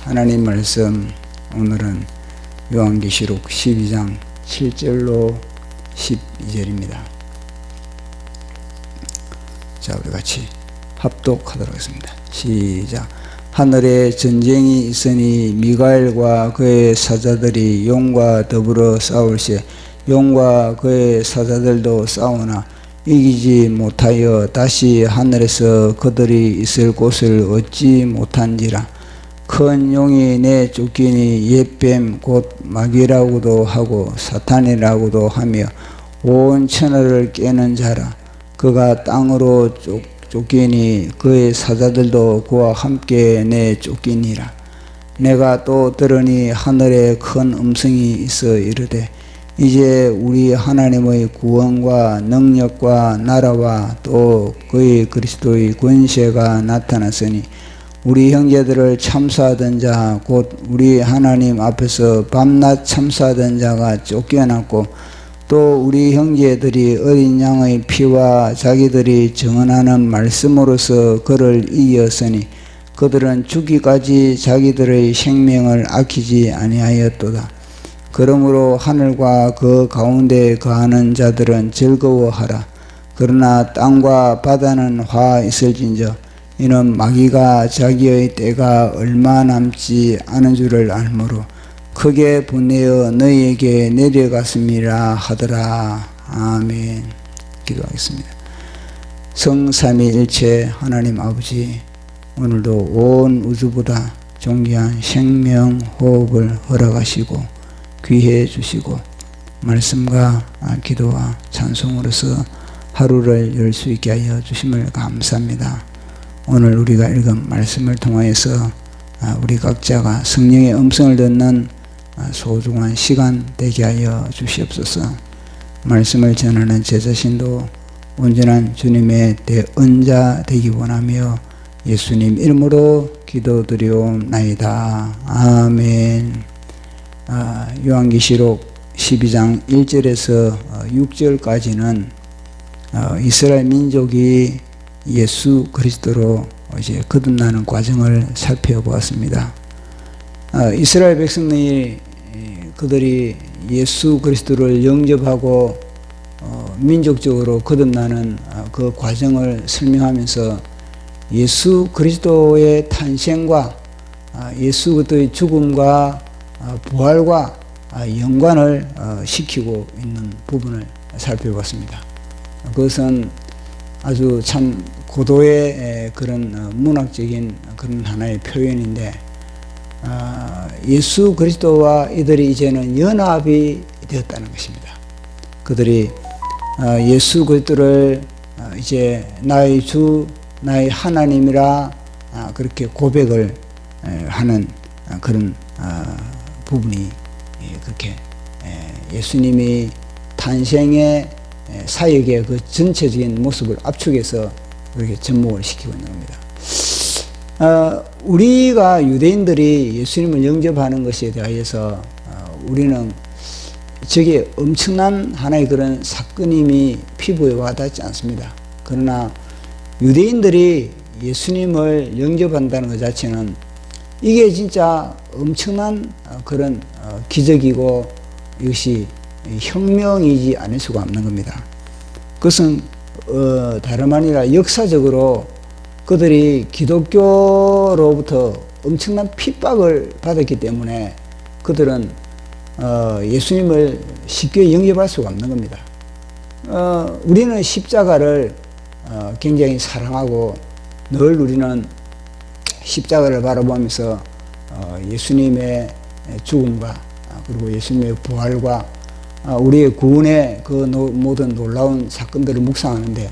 하나님 말씀 오늘은 요한계시록 12장 7절로 12절입니다. 자, 우리 같이 합독하도록 하겠습니다. 시작. 하늘에 전쟁이 있으니 미가엘과 그의 사자들이 용과 더불어 싸울세 용과 그의 사자들도 싸우나 이기지 못하여 다시 하늘에서 그들이 있을 곳을 얻지 못한지라. 큰 용이 내 쫓기니 옛뱀 곧 마귀라고도 하고 사탄이라고도 하며 온 천하를 깨는 자라. 그가 땅으로 쫓기니 그의 사자들도 그와 함께 내 쫓기니라. 내가 또 들으니 하늘에 큰 음성이 있어 이르되 이제 우리 하나님의 구원과 능력과 나라와 또 그의 그리스도의 권세가 나타났으니 우리 형제들을 참수하던 자 곧 우리 하나님 앞에서 밤낮 참수하던 자가 쫓겨났고 또 우리 형제들이 어린 양의 피와 자기들이 증언하는 말씀으로서 그를 이겼으니 그들은 죽기까지 자기들의 생명을 아끼지 아니하였도다. 그러므로 하늘과 그 가운데 거하는 자들은 즐거워하라. 그러나 땅과 바다는 화 있을진저 이는 마귀가 자기의 때가 얼마 남지 않은 줄을 알므로 크게 분내어 너희에게 내려갔음이라 하더라. 아멘. 기도하겠습니다. 성삼위일체 하나님 아버지, 오늘도 온 우주보다 존귀한 생명 호흡을 허락하시고 귀해 주시고 말씀과 기도와 찬송으로서 하루를 열 수 있게 하여 주심을 감사합니다. 오늘 우리가 읽은 말씀을 통하여서 우리 각자가 성령의 음성을 듣는 소중한 시간 되게 하여 주시옵소서. 말씀을 전하는 제 자신도 온전한 주님의 대언자 되기 원하며 예수님 이름으로 기도드리옵나이다. 아멘. 요한계시록 12장 1절에서 6절까지는 이스라엘 민족이 예수 그리스도로 이제 거듭나는 과정을 살펴보았습니다. 이스라엘 백성들이 그들이 예수 그리스도를 영접하고 민족적으로 거듭나는 그 과정을 설명하면서 예수 그리스도의 탄생과 예수 그리스도의 죽음과 부활과 연관을 시키고 있는 부분을 살펴봤습니다. 그것은 아주 참 고도의 그런 문학적인 그런 하나의 표현인데 예수 그리스도와 이들이 이제는 연합이 되었다는 것입니다. 그들이 예수 그리스도를 이제 나의 주, 나의 하나님이라 그렇게 고백을 하는 그런 부분이 그렇게 예수님이 탄생의 사역의 그 전체적인 모습을 압축해서 그렇게 접목을 시키고 있는 겁니다. 우리가 유대인들이 예수님을 영접하는 것에 대하여서 우리는 저게 엄청난 하나의 그런 사건임이 피부에 와닿지 않습니다. 그러나 유대인들이 예수님을 영접한다는 것 자체는 이게 진짜 엄청난 그런 기적이고 이것이 혁명이지 않을 수가 없는 겁니다. 그것은 다름 아니라 역사적으로 그들이 기독교로부터 엄청난 핍박을 받았기 때문에 그들은 예수님을 쉽게 영접할 수가 없는 겁니다. 우리는 십자가를 굉장히 사랑하고 늘 우리는 십자가를 바라보면서 예수님의 죽음과 그리고 예수님의 부활과 우리의 구원의 그 모든 놀라운 사건들을 묵상하는데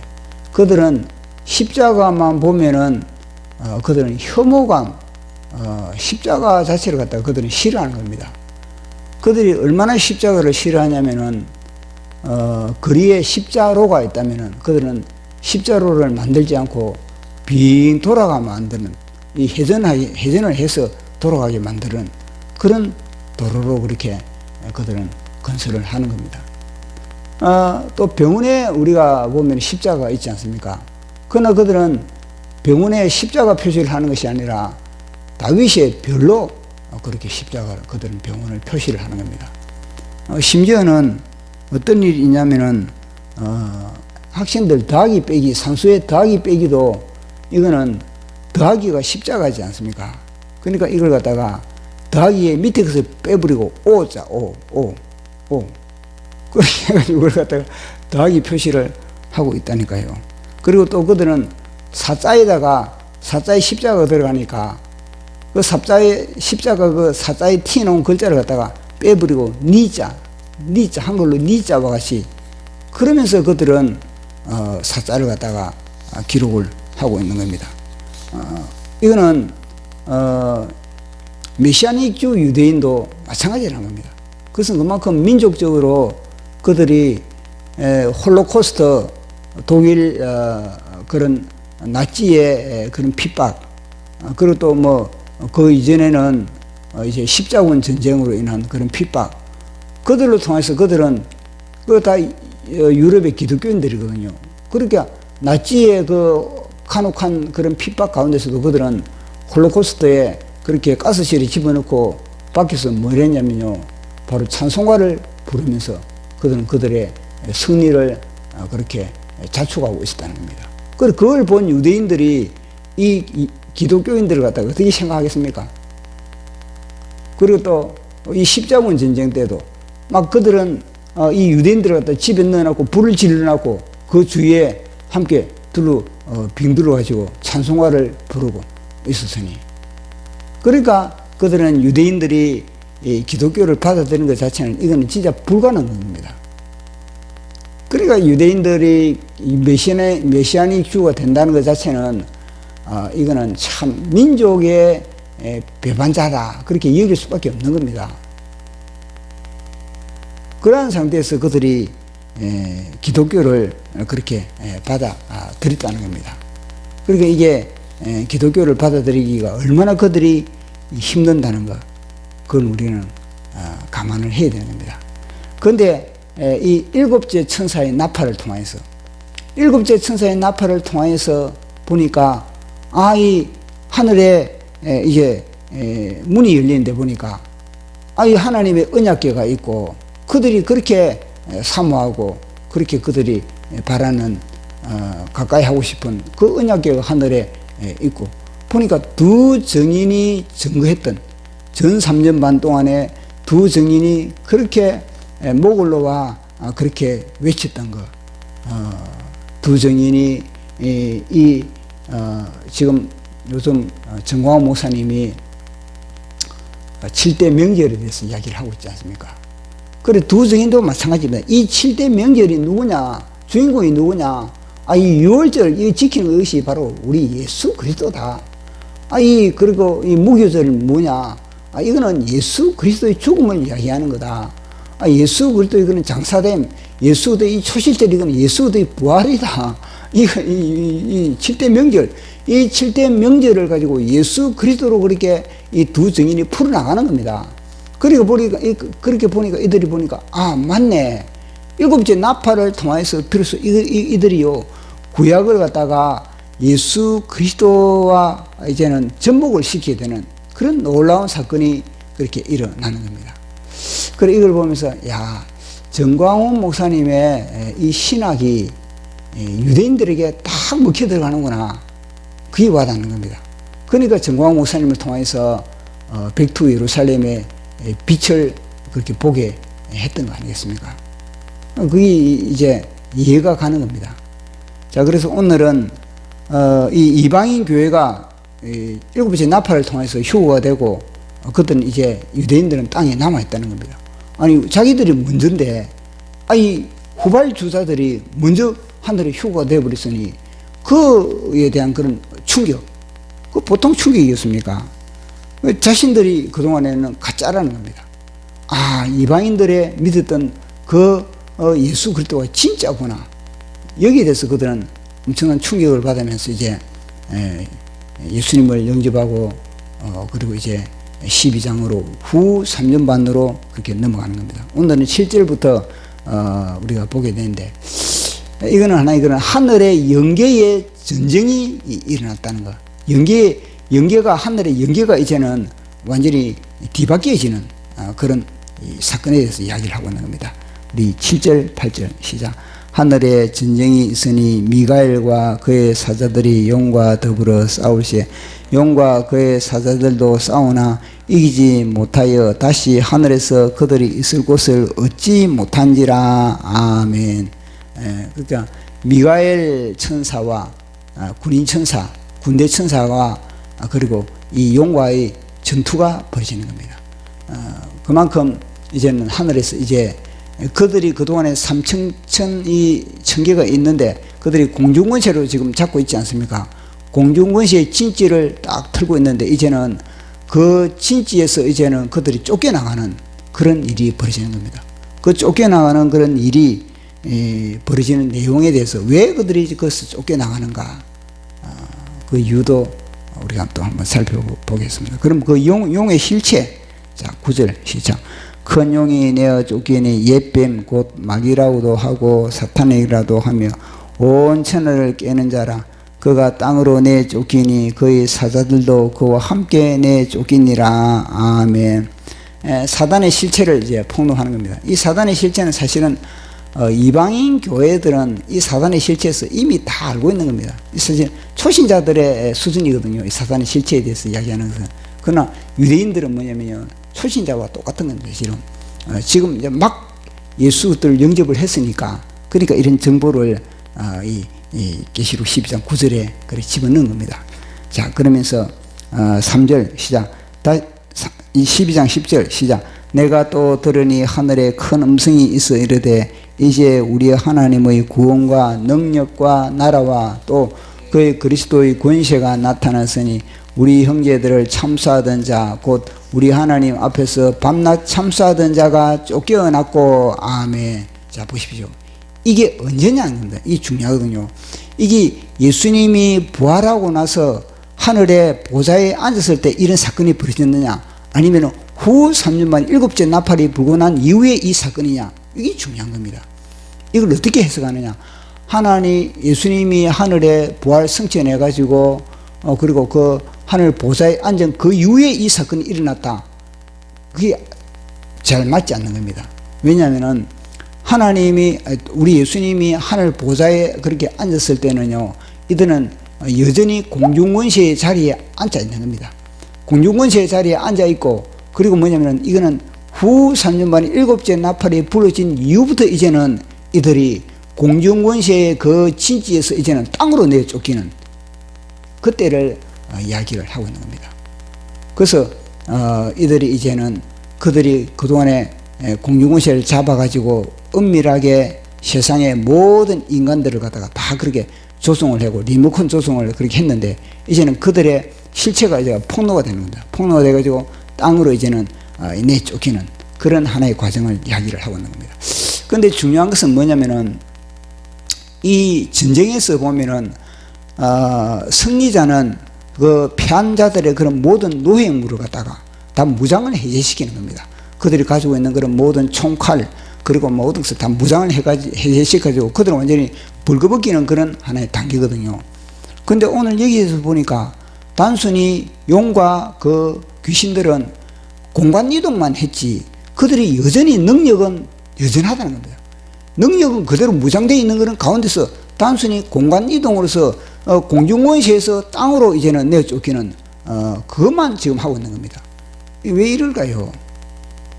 그들은 십자가만 보면은 그들은 혐오감, 십자가 자체를 갖다가 그들은 싫어하는 겁니다. 그들이 얼마나 십자가를 싫어하냐면은 거리에 십자로가 있다면은 그들은 십자로를 만들지 않고 빙 돌아가면 안 되는 이 회전을 해서 돌아가게 만드는 그런 도로로 그렇게 그들은 건설을 하는 겁니다. 또 병원에 우리가 보면 십자가가 있지 않습니까? 그러나 그들은 병원에 십자가 표시를 하는 것이 아니라 다윗의 별로 그렇게 십자가를 그들은 병원을 표시를 하는 겁니다. 심지어는 어떤 일이 있냐면은 학생들 더하기 빼기, 산수의 더하기 빼기도 이거는 더하기가 십자가지 않습니까? 그러니까 이걸 갖다가 더하기에 밑에 것을 빼버리고 오자 오 그렇게 해가지고 이걸 갖다가 더하기 표시를 하고 있다니까요. 그리고 또 그들은 사자에다가 사자에 십자가가 들어가니까 그 십자가 그 사자에 티 놓은 글자를 갖다가 빼버리고 니자 한글로 니자와 같이 그러면서 그들은 사자를 갖다가 기록을 하고 있는 겁니다. 이거는 메시아닉주 유대인도 마찬가지라는 겁니다. 그것은 그만큼 민족적으로 그들이 홀로코스트 독일 그런 나치의 그런 핍박 그리고 또 뭐 그 이전에는 이제 십자군 전쟁으로 인한 그런 핍박 그들로 통해서 그들은 그 다 유럽의 기독교인들이거든요. 그러니까 나치의 그 간혹한 그런 핍박 가운데서도 그들은 홀로코스트에 그렇게 가스실에 집어넣고 밖에서 뭘 했냐면요. 바로 찬송가를 부르면서 그들은 그들의 승리를 그렇게 자축하고 있었다는 겁니다. 그걸 본 유대인들이 이 기독교인들을 갖다가 어떻게 생각하겠습니까? 그리고 또 이 십자군 전쟁 때도 막 그들은 이 유대인들을 갖다 집에 넣어놓고 불을 질러놓고 그 주위에 함께 빙 둘러가지고 찬송가를 부르고 있었으니 그러니까 그들은 유대인들이 이 기독교를 받아들이는 것 자체는 이거는 진짜 불가능한 겁니다. 그러니까 유대인들이 메시아닉 주가 된다는 것 자체는 이거는 참 민족의 배반자다 그렇게 여길 수밖에 없는 겁니다. 그러한 상태에서 그들이 기독교를 그렇게 받아들였다는 겁니다. 그러니까 이게 기독교를 받아들이기가 얼마나 그들이 힘든다는 것 그걸 우리는 감안을 해야 되는 겁니다. 그런데 이 일곱째 천사의 나팔을 통해서 보니까 이 하늘에 이제 문이 열리는데 보니까 이 하나님의 언약궤가 있고 그들이 그렇게 사모하고 그렇게 그들이 바라는 가까이 하고 싶은 그 언약궤가 하늘에 있고 보니까 두 증인이 증거했던 전 3년 반 동안에 두 증인이 그렇게 목을 놓아 그렇게 외쳤던 것. 두 증인이 지금 요즘 정광호 목사님이 7대 명절에 대해서 이야기를 하고 있지 않습니까? 그래 두 증인도 마찬가지입니다. 이 7대 명절이 누구냐? 주인공이 누구냐? 이 6월절 이 지키는 것이 바로 우리 예수 그리스도다. 그리고 이 무교절은 뭐냐? 이거는 예수 그리스도의 죽음을 이야기하는 거다. 예수 그리스도 이거는 장사됨, 예수 그리스도의 이 초실절 이거는 예수 그리스도의 부활이다. 이 7대 명절, 이 7대 명절을 가지고 예수 그리스도로 그렇게 이 두 증인이 풀어나가는 겁니다. 그리고 그렇게 보니까 이들이 보니까 맞네. 일곱째 나팔을 통해서 비로소 이들이요 구약을 갖다가 예수 그리스도와 이제는 접목을 시키게 되는 그런 놀라운 사건이 그렇게 일어나는 겁니다. 그래 이걸 보면서 정광훈 목사님의 이 신학이 유대인들에게 딱 먹혀 들어가는구나 그게 와닿는 겁니다. 그러니까 정광훈 목사님을 통해서 백두 예루살렘의 빛을 그렇게 보게 했던 거 아니겠습니까? 그게 이제 이해가 가는 겁니다. 자, 그래서 오늘은 이 이방인 교회가 일곱째 나팔을 통해서 휴거가 되고 그들은 이제 유대인들은 땅에 남아있다는 겁니다. 자기들이 먼저인데 이 후발주자들이 먼저 하늘에 휴거가 되어버렸으니 그에 대한 그런 충격 그 보통 충격이었습니까? 자신들이 그동안에는 가짜라는 겁니다. 이방인들의 믿었던 그 예수 그리스도가 진짜구나. 여기에 대해서 그들은 엄청난 충격을 받으면서 이제 예수님을 영접하고 그리고 이제 12장으로 후 3년 반으로 그렇게 넘어가는 겁니다. 오늘은 7절부터 우리가 보게 되는데 이거는 하늘의 영계의 전쟁이 일어났다는 거. 영계가 하늘의 영계가 이제는 완전히 뒤바뀌어지는 그런 사건에 대해서 이야기를 하고 있는 겁니다. 우리 7절 8절 시작. 하늘에 전쟁이 있으니 미가엘과 그의 사자들이 용과 더불어 싸울 시에 용과 그의 사자들도 싸우나 이기지 못하여 다시 하늘에서 그들이 있을 곳을 얻지 못한지라. 아멘. 그러니까 미가엘 천사와 군인 천사, 군대 천사와 그리고 이 용과의 전투가 벌어지는 겁니다. 그만큼 이제는 하늘에서 이제 그들이 그동안에 3천이 있는데 그들이 공중권세로 지금 잡고 있지 않습니까? 공중권세의 진지를 딱 틀고 있는데 이제는 그 진지에서 이제는 그들이 쫓겨나가는 그런 일이 벌어지는 겁니다. 그 쫓겨나가는 그런 일이 벌어지는 내용에 대해서 왜 그들이 그것을 쫓겨나가는가, 그 이유도 우리가 또 한번 살펴보겠습니다. 그럼 그 용의 실체, 자 9절 시작. 큰 용이 내어 쫓기니 옛뱀 곧 마귀라고도 하고 사탄이라도 하며 온 천하를 깨는 자라. 그가 땅으로 내 쫓기니 그의 사자들도 그와 함께 내 쫓기니라. 아멘. 사단의 실체를 이제 폭로하는 겁니다. 이 사단의 실체는 사실은 이방인 교회들은 이 사단의 실체에서 이미 다 알고 있는 겁니다. 사실 초신자들의 수준이거든요. 이 사단의 실체에 대해서 이야기하는 것은. 그러나 유대인들은 뭐냐면요, 초신자와 똑같은 겁니다. 지금 이제 막 예수를 영접을 했으니까, 그러니까 이런 정보를 이 계시록 12장 9절에 그래 집어넣은 겁니다. 자, 그러면서 3절 시작. 이 12장 10절 시작. 내가 또 들으니 하늘에 큰 음성이 있어 이르되 이제 우리의 하나님의 구원과 능력과 나라와 또 그의 그리스도의 권세가 나타났으니 우리 형제들을 참수하던 자 곧 우리 하나님 앞에서 밤낮 참수하던 자가 쫓겨났고. 아멘. 자, 보십시오. 이게 언제냐는 겁니다. 이게 중요하거든요. 이게 예수님이 부활하고 나서 하늘에 보좌에 앉았을 때 이런 사건이 벌어졌느냐, 아니면 후 3년 만 7째 나팔이 불고 난 이후에 이 사건이냐, 이게 중요한 겁니다. 이걸 어떻게 해석하느냐. 예수님이 하늘에 부활 승천해 가지고 그리고 그 하늘 보좌에 앉은 그 이후에 이 사건이 일어났다. 그게 잘 맞지 않는 겁니다. 왜냐하면은 우리 예수님이 하늘 보좌에 그렇게 앉았을 때는요, 이들은 여전히 공중권세의 자리에 앉아 있는 겁니다. 공중권세의 자리에 앉아 있고, 그리고 뭐냐면 이거는 후 3년 만에 7째 나팔이 불어진 이후부터 이제는 이들이 공중권세의 그 진지에서 이제는 땅으로 내쫓기는 그때를 이야기를 하고 있는 겁니다. 그래서 이들이 이제는 그들이 그동안에 공중권세를 잡아가지고 은밀하게 세상의 모든 인간들을 갖다가 다 그렇게 조종을 하고 리모컨 조종을 그렇게 했는데, 이제는 그들의 실체가 이제 폭로가 되는 겁니다. 폭로가 돼가지고 땅으로 이제는 내쫓기는 그런 하나의 과정을 이야기를 하고 있는 겁니다. 그런데 중요한 것은 뭐냐면은 이 전쟁에서 보면은 승리자는 그 패한 자들의 그런 모든 노획물을 갖다가 다 무장을 해제시키는 겁니다. 그들이 가지고 있는 그런 모든 총칼 그리고 모든 것을 다 무장을 해제시켜가지고 그들은 완전히 벌거벗기는 그런 하나의 단계거든요. 근데 오늘 여기에서 보니까 단순히 용과 그 귀신들은 공간 이동만 했지 그들이 여전히 능력은 여전하다는 겁니다. 능력은 그대로 무장되어 있는 그런 가운데서 단순히 공간 이동으로서 공중권세에서 땅으로 이제는 내쫓기는 그것만 지금 하고 있는 겁니다. 왜 이럴까요?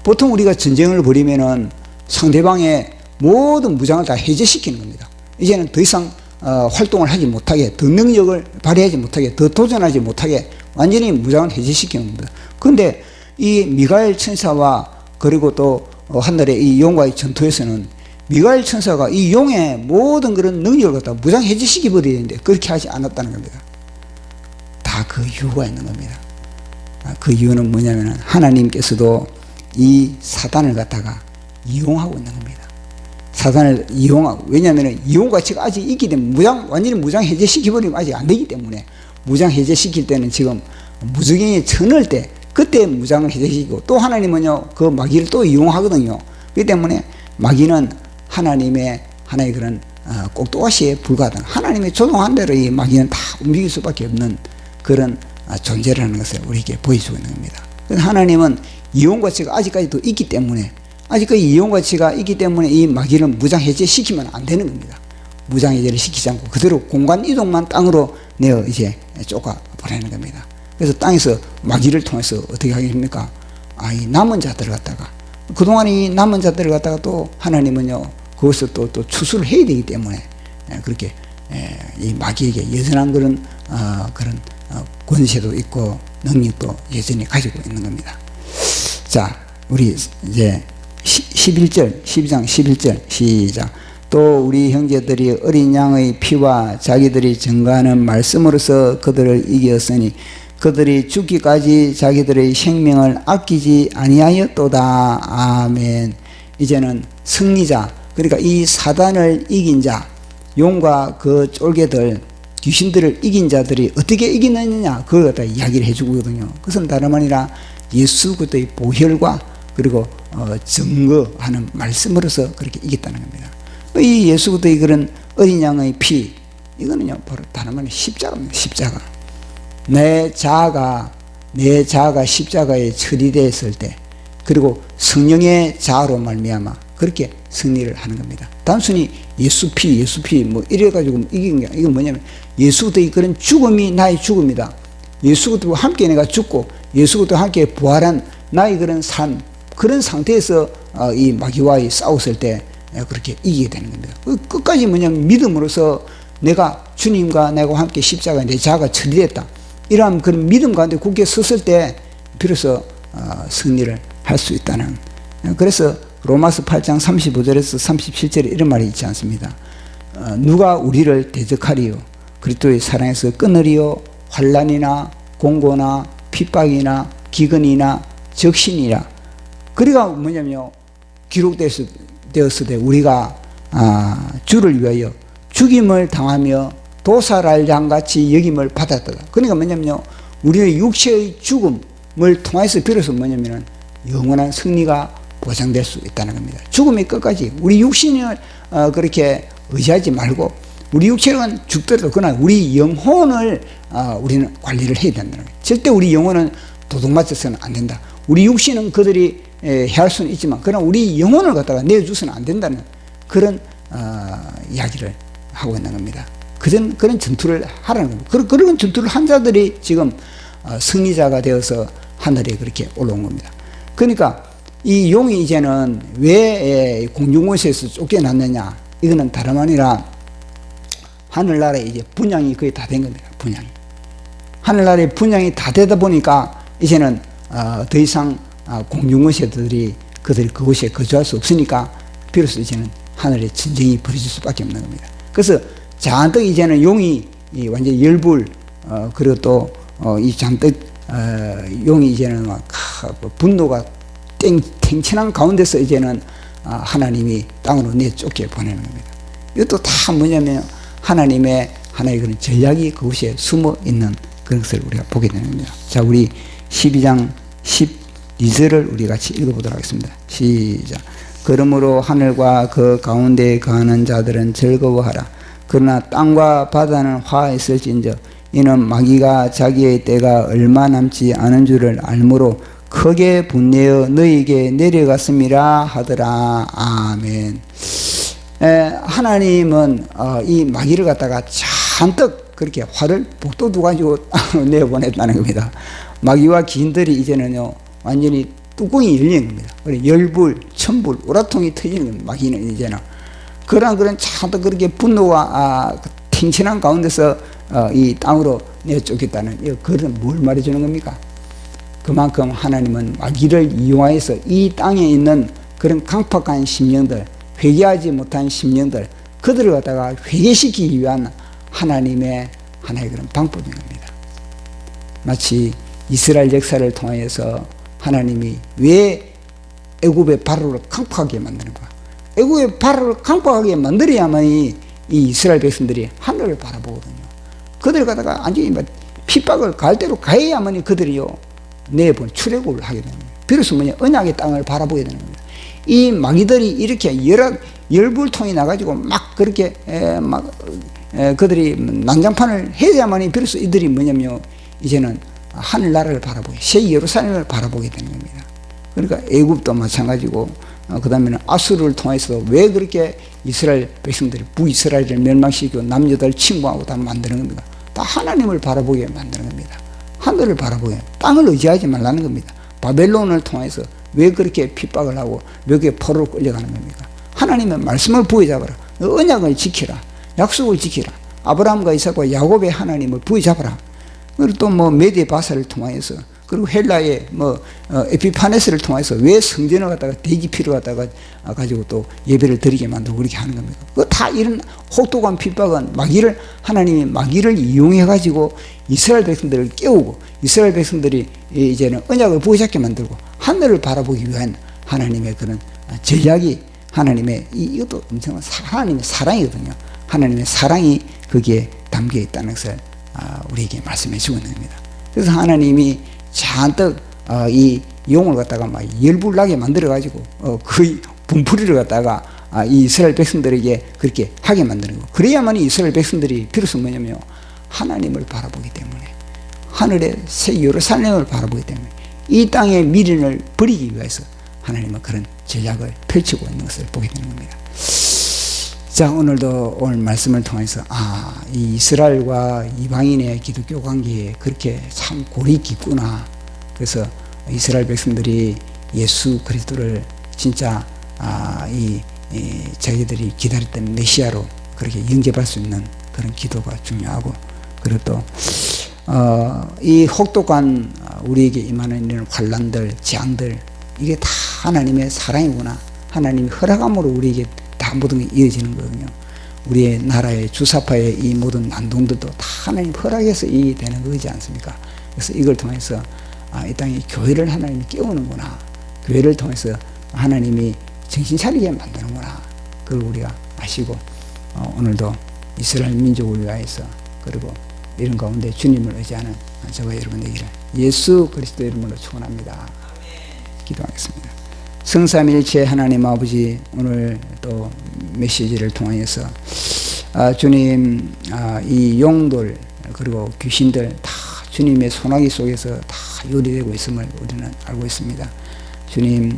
보통 우리가 전쟁을 벌이면은 상대방의 모든 무장을 다 해제시키는 겁니다. 이제는 더 이상 활동을 하지 못하게, 더 능력을 발휘하지 못하게, 더 도전하지 못하게 완전히 무장을 해제시키는 겁니다. 그런데 이 미가엘 천사와 그리고 또 하늘의 이 용과의 전투에서는 미가엘 천사가 이 용의 모든 그런 능력을 갖다 무장 해제시켜버려야 되는데 그렇게 하지 않았다는 겁니다. 다 그 이유가 있는 겁니다. 그 이유는 뭐냐면 하나님께서도 이 사단을 갖다가 이용하고 있는 겁니다. 사단을 이용하고, 왜냐하면 이용 가치가 아직 있기 때문에 완전히 무장 해제시켜버리면 아직 안 되기 때문에 무장 해제시킬 때는 지금 무적행이 쳐넣을 때 그때 무장을 해제시키고, 또 하나님은요 그 마귀를 또 이용하거든요. 그렇기 때문에 마귀는 하나님의 하나의 그런 꼭두가시에 불과하다. 하나님의 조종한 대로 이 마귀는 다 움직일 수밖에 없는 그런 존재라는 것을 우리에게 보여주고 있는 겁니다. 그래서 하나님은 이혼 가치가 아직까지도 있기 때문에 이혼 가치가 있기 때문에 이 마귀를 무장 해제시키면 안 되는 겁니다. 무장 해제를 시키지 않고 그대로 공간 이동만 땅으로 내어 이제 쫓아 보내는 겁니다. 그래서 땅에서 마귀를 통해서 어떻게 하게 됩니까? 이 남은 자들을 갖다가 그동안 이 남은 자들을 갖다가 또 하나님은요 그것을 또 추수를 해야 되기 때문에 그렇게 이 마귀에게 여전한 그런 권세도 있고 능력도 여전히 가지고 있는 겁니다. 자, 우리 이제 11절 12장 11절 시작. 또 우리 형제들이 어린 양의 피와 자기들이 증거하는 말씀으로서 그들을 이겼으니 그들이 죽기까지 자기들의 생명을 아끼지 아니하였도다. 아멘. 이제는 승리자, 그러니까 이 사단을 이긴 자, 용과 그 쫄개들, 귀신들을 이긴 자들이 어떻게 이기느냐, 그걸 갖다 이야기를 해주거든요. 그것은 다름 아니라 예수 그리스도의 보혈과 그리고 증거하는 말씀으로서 그렇게 이겼다는 겁니다. 이 예수 그리스도의 그런 어린 양의 피, 이거는요 바로 다름 아니라 십자가입니다. 십자가. 내 자아가 십자가에 처리되었을 때, 그리고 성령의 자아로 말미암아 그렇게 승리를 하는 겁니다. 단순히 예수 피 뭐 이래가지고 이긴 게, 이건 뭐냐면 예수 그리스도의 그런 죽음이 나의 죽음이다. 예수 그리스도와 함께 내가 죽고 예수 그리스도와 함께 부활한 나의 그런 삶, 그런 상태에서 이 마귀와의 싸웠을 때 그렇게 이기게 되는 겁니다. 끝까지 뭐냐면 믿음으로서 내가 주님과 내가 함께 십자가에 내 자아가 처리됐다, 이러한 그런 믿음 가운데 굳게 섰을 때 비로소 승리를 할 수 있다는. 그래서 로마서 8장 35절에서 37절에 이런 말이 있지 않습니다. 누가 우리를 대적하리요? 그리스도의 사랑에서 끊으리요? 환난이나 공고나 핍박이나 기근이나 적신이라. 그리가 뭐냐면요, 기록되었을 때 우리가 주를 위하여 죽임을 당하며 도살할 양같이 여김을 받았다. 그러니까 뭐냐면요, 우리의 육체의 죽음을 통해서 비로소 뭐냐면은 영원한 승리가 보장될 수 있다는 겁니다. 죽음의 끝까지 우리 육신을 그렇게 의지하지 말고, 우리 육체는 죽더라도 그러나 우리 영혼을 우리는 관리를 해야 된다는 거예요. 절대 우리 영혼은 도둑맞아서는 안 된다. 우리 육신은 그들이 해할 수는 있지만 그러나 우리 영혼을 갖다가 내어줘서는 안 된다는 그런 이야기를 하고 있는 겁니다. 그런 전투를 하라는 겁니다. 그런 전투를 한 자들이 지금 승리자가 되어서 하늘에 그렇게 올라온 겁니다. 그러니까 이 용이 이제는 왜 공중권세에서 쫓겨났느냐, 이거는 다름 아니라 하늘나라에 이제 분양이 거의 다 된 겁니다. 분양이. 하늘나라에 분양이 다 되다 보니까 이제는 더 이상 공중권세들이 그들이 그곳에 거주할 수 없으니까 비로소 이제는 하늘에 전쟁이 벌어질 수밖에 없는 겁니다. 그래서 잔뜩 이제는 용이 완전히 열불, 그리고 또 이 잔뜩 용이 이제는 막 분노가 탱천한 가운데서 이제는 하나님이 땅으로 내쫓게 보내는 겁니다. 이것도 다 뭐냐면 하나님의 하나의 그런 전략이 그곳에 숨어 있는 그런 것을 우리가 보게 되는 겁니다. 자, 우리 12장 12절을 우리 같이 읽어보도록 하겠습니다. 시작. 그러므로 하늘과 그 가운데에 거하는 자들은 즐거워하라. 그러나 땅과 바다는 화했을진저 이는 마귀가 자기의 때가 얼마 남지 않은 줄을 알므로 크게 분내어 너희에게 내려갔음이라 하더라. 아멘. 하나님은 이 마귀를 갖다가 잔뜩 그렇게 화를 복도두 가지고 내보냈다는 겁니다. 마귀와 귀인들이 이제는요 완전히 뚜껑이 열리는 겁니다. 열불, 천불, 오라통이 터지는 겁니다. 마귀는 이제는 그런 잔뜩 그렇게 분노와 탱천한 가운데서 이 땅으로 내쫓겠다는, 그런 뭘 말해주는 겁니까? 그만큼 하나님은 마귀를 이용하여서 이 땅에 있는 그런 강팍한 심령들, 회개하지 못한 심령들, 그들을 갖다가 회개시키기 위한 하나님의 하나의 그런 방법인 겁니다. 마치 이스라엘 역사를 통해서 하나님이 왜 애굽의 바로를 강팍하게 만드는가? 애굽의 바로를 강팍하게 만들어야만 이 이스라엘 백성들이 하늘을 바라보거든요. 그들 갖다가 완전히 핍박을 갈대로 가해야만 그들이요 내본 출애굽을 하게 됩니다. 비로소 언약의 땅을 바라보게 되는 겁니다. 이 마귀들이 이렇게 열불통이 나가지고 막 그렇게 그들이 난장판을 해야만이 비로소 이들이 이제는 하늘나라를 바라보게, 새 예루살렘을 바라보게 되는 겁니다. 그러니까 애굽도 마찬가지고, 그 다음에는 아수르를 통해서 왜 그렇게 이스라엘 백성들이 북이스라엘을 멸망시키고 남녀들 침공하고 다 만드는 겁니까? 다 하나님을 바라보게 만드는 겁니다. 하늘을 바라보게, 땅을 의지하지 말라는 겁니다. 바벨론을 통해서 왜 그렇게 핍박을 하고 왜 그렇게 포로로 끌려가는 겁니까? 하나님의 말씀을 부여잡아라. 언약을 지키라. 약속을 지키라. 아브라함과 이삭과 야곱의 하나님을 부여잡아라. 그리고 또 뭐 메데 바사를 통해서, 그리고 헬라의 에피파네스를 통해서 왜 성전을 갖다가 대기피를 갖다가 가지고 또 예배를 드리게 만들고 그렇게 하는 겁니까? 그 다 이런 혹독한 핍박은 마귀를, 하나님이 마귀를 이용해 가지고 이스라엘 백성들을 깨우고 이스라엘 백성들이 이제는 언약을 부여잡게 만들고 하늘을 바라보기 위한 하나님의 그런 전략이, 하나님의 이것도 엄청난 하나님의 사랑이거든요. 하나님의 사랑이 거기에 담겨 있다는 것을 우리에게 말씀해 주고 있는 겁니다. 그래서 하나님이 잔뜩 이 용을 갖다가 막 열불나게 만들어 가지고 거의 분풀이를 갖다가 이 이스라엘 백성들에게 그렇게 하게 만드는 거. 그래야만 이스라엘 백성들이 비로소 뭐냐면 하나님을 바라보기 때문에, 하늘의 새 예루살렘을 바라보기 때문에, 이 땅의 미련을 버리기 위해서 하나님은 그런 전략을 펼치고 있는 것을 보게 되는 겁니다. 자, 오늘도 오늘 말씀을 통해서 이 이스라엘과 이방인의 기독교 관계에 그렇게 참 골이 깊구나. 그래서 이스라엘 백성들이 예수 그리스도를 진짜 자기들이 기다렸던 메시아로 그렇게 영접할 수 있는 그런 기도가 중요하고, 그리고 또 이 혹독한 우리에게 임하는 이런 환난들, 재앙들, 이게 다 하나님의 사랑이구나. 하나님이 허락함으로 우리에게 다 모든 게 이어지는 거거든요. 우리의 나라의 주사파의 이 모든 난동들도 다 하나님 허락해서 이 되는 거지 않습니까? 그래서 이걸 통해서 이 땅에 교회를 하나님이 깨우는구나. 교회를 통해서 하나님이 정신 차리게 만드는구나. 그걸 우리가 아시고 오늘도 이스라엘 민족을 위하여서, 그리고 이런 가운데 주님을 의지하는 저와 여러분 되기를 예수 그리스도 이름으로 축원합니다. 기도하겠습니다. 성삼일체 하나님 아버지, 오늘 또 메시지를 통해서 주님, 이 용들 그리고 귀신들 다 주님의 소나기 속에서 다 요리되고 있음을 우리는 알고 있습니다. 주님,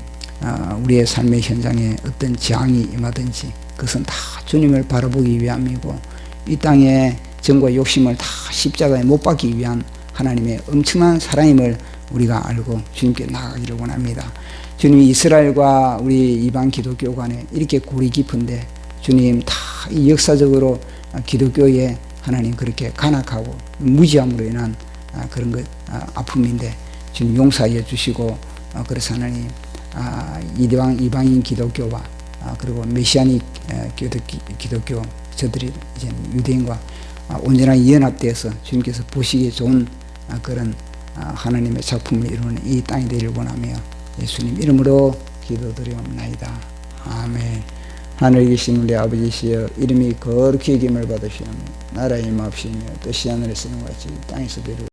우리의 삶의 현장에 어떤 재앙이 임하든지 그것은 다 주님을 바라보기 위함이고, 이 땅의 정과 욕심을 다 십자가에 못 박기 위한 하나님의 엄청난 사랑임을 우리가 알고 주님께 나아가기를 원합니다. 주님, 이스라엘과 우리 이방 기독교 간에 이렇게 골이 깊은데 주님, 다 이 역사적으로 기독교에 하나님 그렇게 간악하고 무지함으로 인한 그런 것 아픔인데 주님 용서해 주시고, 그래서 하나님 이방인 기독교와 그리고 메시아닉 기독교, 저들이 이제 유대인과 온전하게 연합되어서 주님께서 보시기에 좋은 그런 하나님의 작품을 이루는 이 땅이 되기를 원하며 예수님 이름으로 기도드리옵나이다. 아멘. 하늘에 계신 우리 아버지시여, 이름이 거룩히 여김을 받으시오며 나라의 임하옵시며 뜻이 하늘에서 이룬 것 같이 땅에서도 이루어지이다.